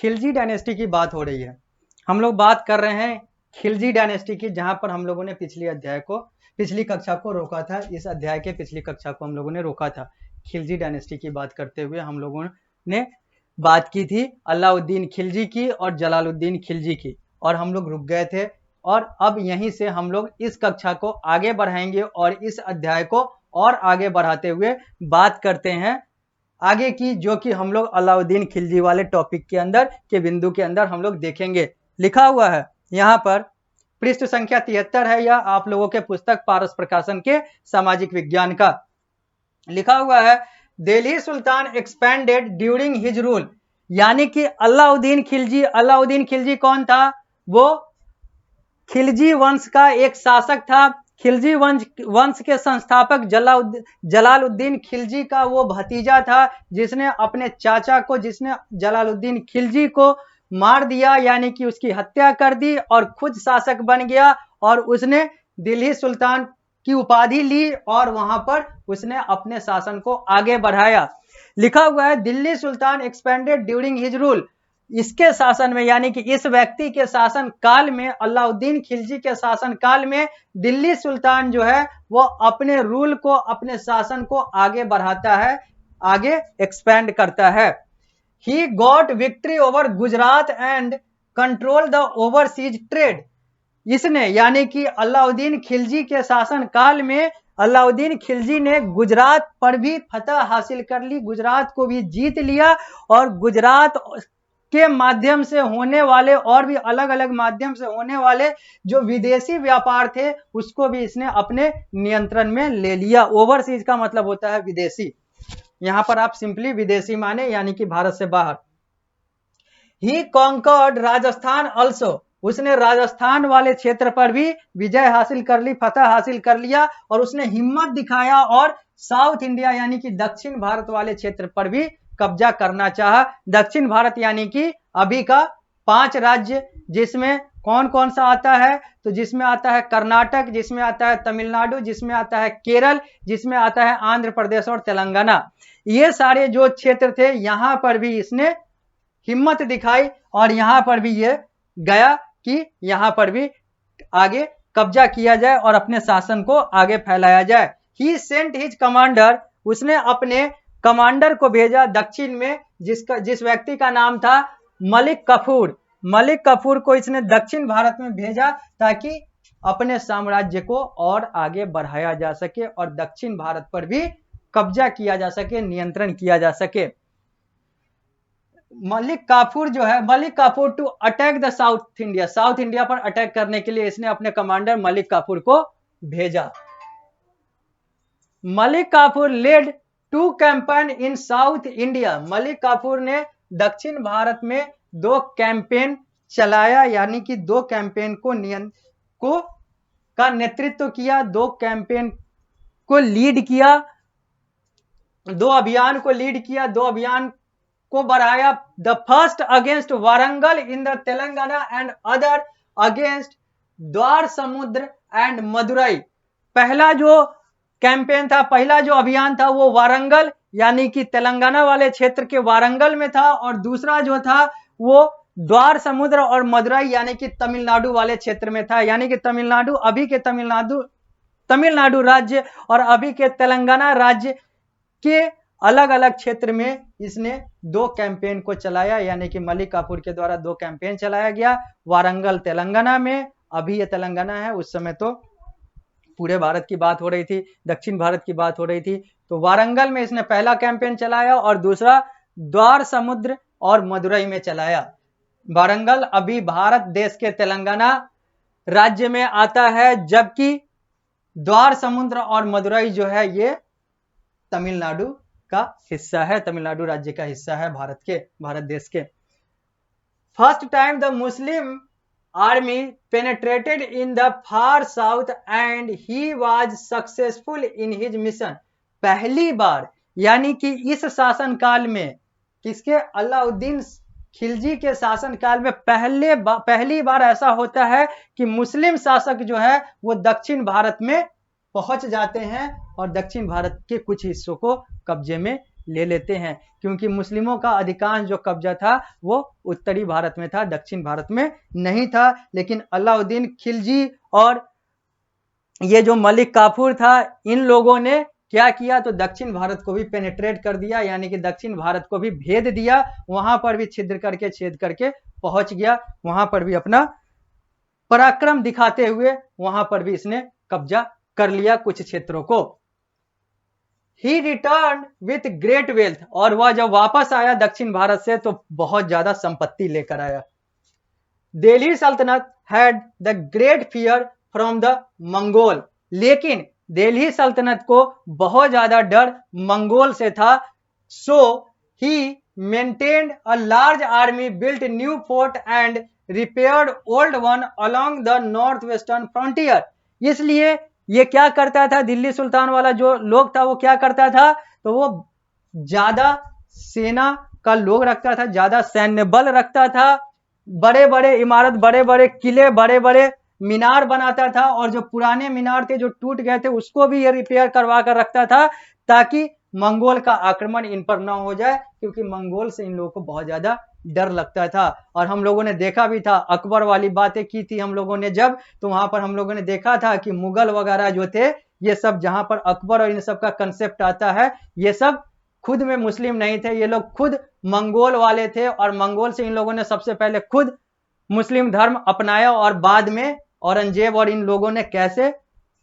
Khilji dynasty की बात हो रही है। हम लोग बात कर रहे हैं खिलजी डायनेस्टी की, जहां पर हम लोगों ने पिछली कक्षा को रोका था। इस अध्याय के पिछली कक्षा को हम लोगों ने रोका था। खिलजी डायनेस्टी की बात करते हुए हम लोगों ने बात की थी अलाउद्दीन खिलजी की और जलालुद्दीन खिलजी की, और हम लोग रुक गए थे। और अब यहीं से हम लोग इस कक्षा को आगे बढ़ाएंगे और इस अध्याय को और आगे बढ़ाते हुए बात करते हैं आगे की, जो कि हम लोग अलाउद्दीन खिलजी वाले टॉपिक के अंदर के बिंदु के अंदर हम लोग देखेंगे। लिखा हुआ है यहाँ पर, पृष्ठ संख्या 73 है, या आप लोगों के पुस्तक पारस प्रकाशन के सामाजिक विज्ञान का। लिखा हुआ है दिल्ली सुल्तान एक्सपेंडेड ड्यूरिंग हिज रूल, यानी कि अलाउद्दीन खिलजी कौन था? वो खिलजी वंश का एक शासक था। खिलजी वंश के संस्थापक जलालुद्दीन खिलजी का वो भतीजा था, जिसने अपने चाचा को, जिसने जलालुद्दीन खिलजी को मार दिया, यानी कि उसकी हत्या कर दी और खुद शासक बन गया, और उसने दिल्ली सुल्तान की उपाधि ली और वहां पर उसने अपने शासन को आगे बढ़ाया। लिखा हुआ है दिल्ली सुल्तान एक्सपेंडेड ड्यूरिंग हिज रूल, इसके शासन में, यानी कि इस व्यक्ति के शासन काल में, अलाउद्दीन खिलजी के शासन काल में दिल्ली सुल्तान जो है वो अपने रूल को, अपने शासन को आगे बढ़ाता है, आगे एक्सपेंड करता है। He got victory over Gujarat and control the overseas trade, इसने, यानी कि अलाउद्दीन खिलजी के शासन काल में अलाउद्दीन खिलजी ने गुजरात पर भी फतह हासिल कर ली, गुजरात को भी जीत लिया, और गुजरात के माध्यम से होने वाले और भी अलग अलग माध्यम से होने वाले जो विदेशी व्यापार थे उसको भी इसने अपने नियंत्रण में ले लिया। ओवरसीज का मतलब होता है विदेशी, यहां पर आप सिंपली विदेशी माने, यानी कि भारत से बाहर। ही कॉन्कर्ड राजस्थान अल्सो, उसने राजस्थान वाले क्षेत्र पर भी विजय हासिल कर ली, फतह हासिल कर लिया, और उसने हिम्मत दिखाया और साउथ इंडिया यानी कि दक्षिण भारत वाले क्षेत्र पर भी कब्जा करना चाहा। दक्षिण भारत यानी कि अभी का 5 राज्य, जिसमें कौन कौन सा आता है? तो जिसमें आता है कर्नाटक, जिसमें आता है तमिलनाडु, जिसमें आता है केरल, जिसमें आता है आंध्र प्रदेश और तेलंगाना। ये सारे जो क्षेत्र थे, यहां पर भी इसने हिम्मत दिखाई और यहां पर भी ये गया कि यहां पर भी आगे कब्जा किया जाए और अपने शासन को आगे फैलाया जाए। ही सेंट हिज कमांडर, उसने अपने कमांडर को भेजा दक्षिण में, जिस व्यक्ति का नाम था मलिक कफूर। मलिक कफूर को इसने दक्षिण भारत में भेजा ताकि अपने साम्राज्य को और आगे बढ़ाया जा सके और दक्षिण भारत पर भी कब्जा किया जा सके, नियंत्रण किया जा सके। मलिक काफूर जो है, Malik Kafur to attack the south India, south India पर अटैक करने के लिए इसने अपने कमांडर मलिक काफूर को भेजा। Malik Kafur led 2 campaign in south India, Malik Kafur ने दक्षिण भारत में 2 कैंपेन चलाया, यानी कि 2 कैंपेन का नेतृत्व किया, 2 कैंपेन को लीड किया, 2 अभियान को लीड किया, 2 अभियान को बढ़ाया। The first against Warangal in the Telangana and other against द्वार समुद्र एंड मदुरई। पहला जो कैंपेन था, पहला जो अभियान था वो वारंगल यानी कि तेलंगाना वाले क्षेत्र के वारंगल में था, और दूसरा जो था वो द्वार समुद्र और मदुरई यानी कि तमिलनाडु वाले क्षेत्र में था। यानी कि तमिलनाडु, अभी के तमिलनाडु राज्य और अभी के तेलंगाना राज्य के अलग अलग क्षेत्र में इसने 2 कैंपेन को चलाया, यानी कि मलिक काफूर के द्वारा 2 कैंपेन चलाया गया। वारंगल तेलंगाना में, अभी ये तेलंगाना है, उस समय तो पूरे भारत की बात हो रही थी, दक्षिण भारत की बात हो रही थी। तो वारंगल में इसने पहला कैंपेन चलाया और दूसरा द्वार समुद्र और मदुरई में चलाया। वारंगल अभी भारत देश के तेलंगाना राज्य में आता है, जबकि द्वार समुद्र और मदुरई जो है ये तमिलनाडु का हिस्सा है, तमिलनाडु राज्य का हिस्सा है भारत देश के। First time the Muslim army penetrated in the far south and he was successful in his mission. पहली बार, यानी कि इस शासन काल में, किसके? अलाउद्दीन खिलजी के शासन काल में पहली बार ऐसा होता है कि मुस्लिम शासक जो है वो दक्षिण भारत में पहुंच जाते हैं और दक्षिण भारत के कुछ हिस्सों को कब्जे में ले लेते हैं, क्योंकि मुस्लिमों का अधिकांश जो कब्जा था वो उत्तरी भारत में था, दक्षिण भारत में नहीं था। लेकिन अलाउद्दीन खिलजी और ये जो मलिक काफूर था, इन लोगों ने क्या किया, तो दक्षिण भारत को भी पेनिट्रेट कर दिया, यानी कि दक्षिण भारत को भी भेद दिया, वहां पर भी छिद्र करके छेद करके पहुंच गया, वहां पर भी अपना पराक्रम दिखाते हुए वहां पर भी इसने कब्जा कर लिया कुछ क्षेत्रों को। ही रिटर्न विथ ग्रेट वेल्थ, और वह जब वापस आया दक्षिण भारत से तो बहुत ज्यादा संपत्ति लेकर आया। दिल्ली सल्तनत had the great fear from the Mongol, लेकिन दिल्ली सल्तनत को बहुत ज्यादा डर मंगोल से था। So he maintained a large army, built new fort and repaired old one along the north western frontier. इसलिए ये क्या करता था, दिल्ली सुल्तान वाला जो लोग था वो क्या करता था, तो वो ज्यादा सेना का लोग रखता था, ज्यादा सैन्य बल रखता था, बड़े बड़े इमारत, बड़े बड़े किले, बड़े बड़े मीनार बनाता था, और जो पुराने मीनार थे जो टूट गए थे उसको भी ये रिपेयर करवा कर रखता था, ताकि मंगोल का आक्रमण इन पर न हो जाए, क्योंकि मंगोल से इन लोगों को बहुत ज्यादा डर लगता था। और हम लोगों ने देखा भी था, अकबर वाली बातें की थी हम लोगों ने जब, तो वहां पर हम लोगों ने देखा था कि मुगल वगैरह जो थे, ये सब जहां पर अकबर और इन सब का कंसेप्ट आता है, ये सब खुद में मुस्लिम नहीं थे, ये लोग खुद मंगोल वाले थे, और मंगोल से इन लोगों ने सबसे पहले खुद मुस्लिम धर्म अपनाया, और बाद में औरंगजेब और इन लोगों ने कैसे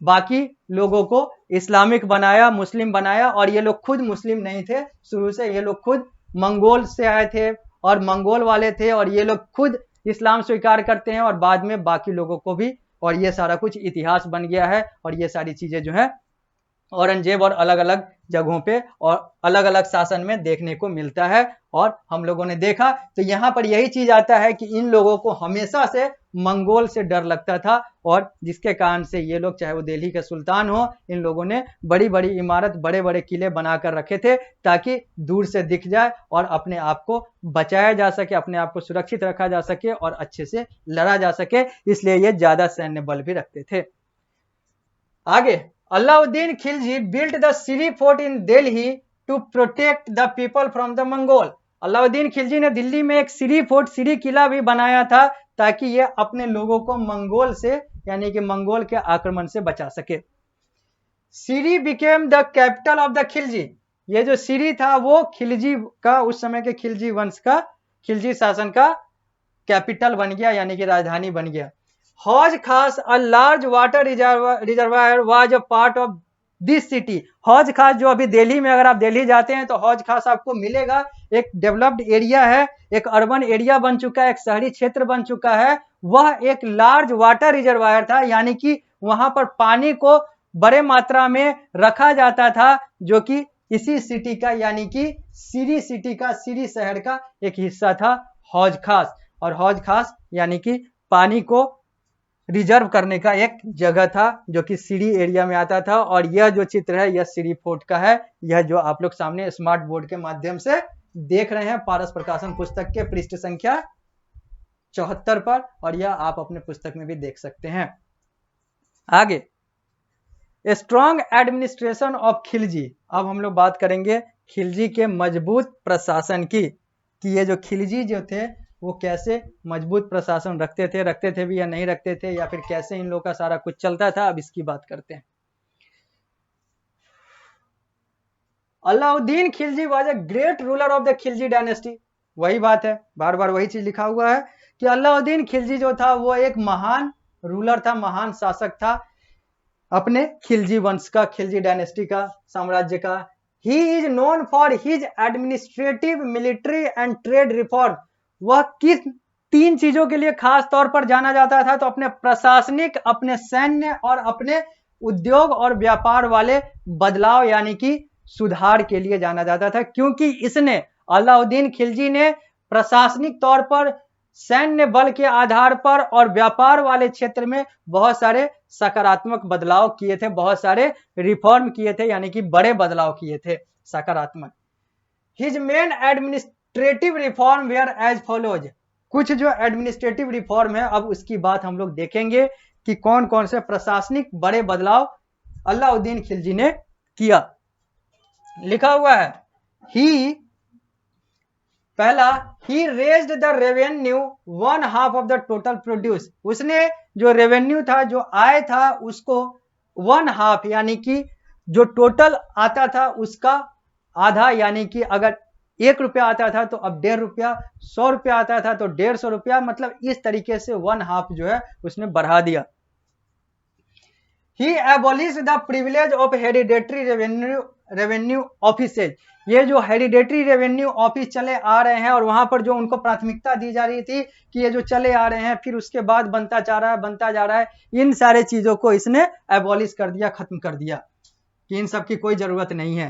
बाकी लोगों को इस्लामिक बनाया, मुस्लिम बनाया, और ये लोग खुद मुस्लिम नहीं थे शुरू से, ये लोग खुद मंगोल से आए थे और मंगोल वाले थे, और ये लोग खुद इस्लाम स्वीकार करते हैं, और बाद में बाकी लोगों को भी, और ये सारा कुछ इतिहास बन गया है। और ये सारी चीजें जो है औरंगजेब और अलग अलग जगहों पे और अलग अलग शासन में देखने को मिलता है, और हम लोगों ने देखा। तो यहाँ पर यही चीज आता है कि इन लोगों को हमेशा से मंगोल से डर लगता था, और जिसके कारण से ये लोग, चाहे वो दिल्ली के सुल्तान हो, इन लोगों ने बड़ी बड़ी इमारत, बड़े बड़े किले बनाकर रखे थे, ताकि दूर से दिख जाए और अपने आप को बचाया जा सके, अपने आप को सुरक्षित रखा जा सके और अच्छे से लड़ा जा सके, इसलिए ये ज्यादा सैन्य बल भी रखते थे। आगे, Alauddin Khilji built the Siri fort in Delhi to protect the people from the Mongol। Alauddin Khilji ने दिल्ली में एक सिरी फोर्ट, सिरी किला भी बनाया था, ताकि ये अपने लोगों को मंगोल से, यानी कि मंगोल के आक्रमण से बचा सके। सिरी became the capital of the Khilji, ये जो सिरी था वो खिलजी का, उस समय के खिलजी वंश का, खिलजी शासन का कैपिटल बन गया, यानी कि राजधानी बन गया। हौज खास, a large water reservoir was a part of this city. हौज खास जो अभी दिल्ली में, अगर आप दिल्ली जाते हैं तो हौज खास आपको मिलेगा, एक डेवलप्ड एरिया है, एक अर्बन एरिया बन चुका है, एक शहरी क्षेत्र बन चुका है। वह एक लार्ज वाटर रिजर्वायर था, यानी कि वहां पर पानी को बड़े मात्रा में रखा जाता था, जो कि इसी सिटी का, यानी कि सिरी सिटी का, सिरी शहर का एक हिस्सा था हौज खास। और हौज खास यानी कि पानी को रिजर्व करने का एक जगह था, जो कि सिरी एरिया में आता था। और यह जो चित्र है यह सिरी फोर्ट का है, यह जो आप लोग सामने स्मार्ट बोर्ड के माध्यम से देख रहे हैं, पारस प्रकाशन पुस्तक के पृष्ठ संख्या 74 पर, और यह आप अपने पुस्तक में भी देख सकते हैं। आगे, स्ट्रॉन्ग एडमिनिस्ट्रेशन ऑफ खिलजी। अब हम लोग बात करेंगे खिलजी के मजबूत प्रशासन की, कि ये जो खिलजी जो थे वो कैसे मजबूत प्रशासन रखते थे भी या नहीं रखते थे, या फिर कैसे इन लोगों का सारा कुछ चलता था। अब इसकी बात करते हैं। Alauddin Khilji was a great ruler of the Khilji dynasty. वही बात है, बार बार वही चीज लिखा हुआ है कि अलाउद्दीन खिलजी जो था वो एक महान रूलर था, महान शासक था अपने खिलजी वंश का, खिलजी डायनेस्टी का, साम्राज्य का। He is known for his administrative, military and trade reform. वह किस 3 चीजों के लिए खास तौर पर जाना जाता था, तो अपने प्रशासनिक, अपने सैन्य और अपने उद्योग और व्यापार वाले बदलाव, यानी कि सुधार के लिए जाना जाता था, क्योंकि इसने, अलाउद्दीन खिलजी ने प्रशासनिक तौर पर, सैन्य बल के आधार पर और व्यापार वाले क्षेत्र में बहुत सारे सकारात्मक बदलाव किए थे, बहुत सारे रिफॉर्म किए थे, यानी कि बड़े बदलाव किए थे सकारात्मक। His main administrative reform were as follows. कुछ जो एडमिनिस्ट्रेटिव रिफॉर्म है, अब उसकी बात हम लोग देखेंगे कि कौन कौन से प्रशासनिक बड़े बदलाव अलाउद्दीन खिलजी ने किया। लिखा हुआ है, ही पहला he raised the revenue 1/2 of the total produce, उसने जो रेवेन्यू था, जो आय था, उसको 1/2 यानी कि जो टोटल आता था उसका आधा, यानी कि अगर 1 रुपया आता था तो अब 1.5 रुपया, 100 रुपया आता था तो 150 रुपया, मतलब इस तरीके से 1/2 जो है उसने बढ़ा दिया। He abolish the privilege of hereditary revenue offices, ये जो हेरिडेटरी रेवेन्यू ऑफिस चले आ रहे हैं और वहां पर जो उनको प्राथमिकता दी जा रही थी कि ये जो चले आ रहे हैं फिर उसके बाद बनता जा रहा है, इन सारे चीजों को इसने एबॉलिश कर दिया, खत्म कर दिया कि इन सब की कोई जरूरत नहीं है।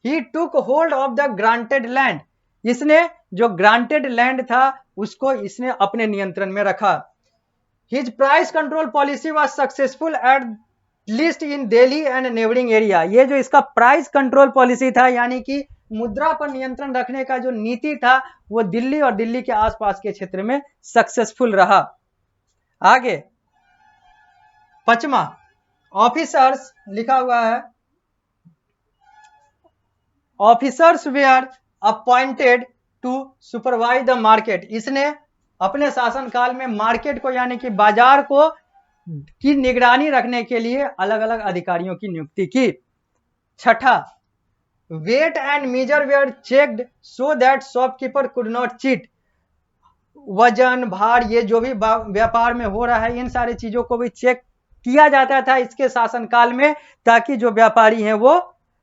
He took hold of the granted land, इसने जो ग्रांटेड लैंड था उसको इसने अपने नियंत्रण में रखा। His price control policy was successful at least in Delhi and neighbouring area, ये जो इसका प्राइस कंट्रोल पॉलिसी था यानी कि मुद्रा पर नियंत्रण रखने का जो नीति था वो दिल्ली और दिल्ली के आसपास के क्षेत्र में सक्सेसफुल रहा। आगे 5वां ऑफिसर्स लिखा हुआ है, officers were appointed to supervise the market, इसने अपने शासनकाल में मार्केट को यानी कि बाजार को की निगरानी रखने के लिए अलग अलग अधिकारियों की नियुक्ति की। छठा weight and measure were checked so that shopkeeper could not cheat, वजन भार ये जो भी व्यापार में हो रहा है इन सारी चीजों को भी चेक किया जाता था इसके शासनकाल में, ताकि जो व्यापारी हैं वो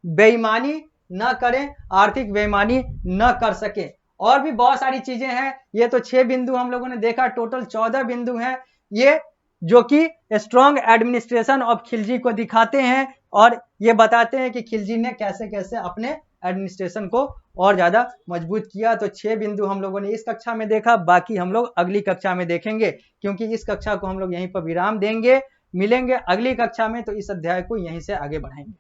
बेईमानी न करें, आर्थिक बेईमानी न कर सके। और भी बहुत सारी चीजें हैं, ये तो 6 बिंदु हम लोगों ने देखा, टोटल 14 बिंदु हैं ये, जो कि स्ट्रॉन्ग एडमिनिस्ट्रेशन ऑफ खिलजी को दिखाते हैं और ये बताते हैं कि खिलजी ने कैसे कैसे अपने एडमिनिस्ट्रेशन को और ज्यादा मजबूत किया। तो 6 बिंदु हम लोगों ने इस कक्षा में देखा, बाकी हम लोग अगली कक्षा में देखेंगे, क्योंकि इस कक्षा को हम लोग यहीं पर विराम देंगे। मिलेंगे अगली कक्षा में, तो इस अध्याय को यहीं से आगे बढ़ाएंगे।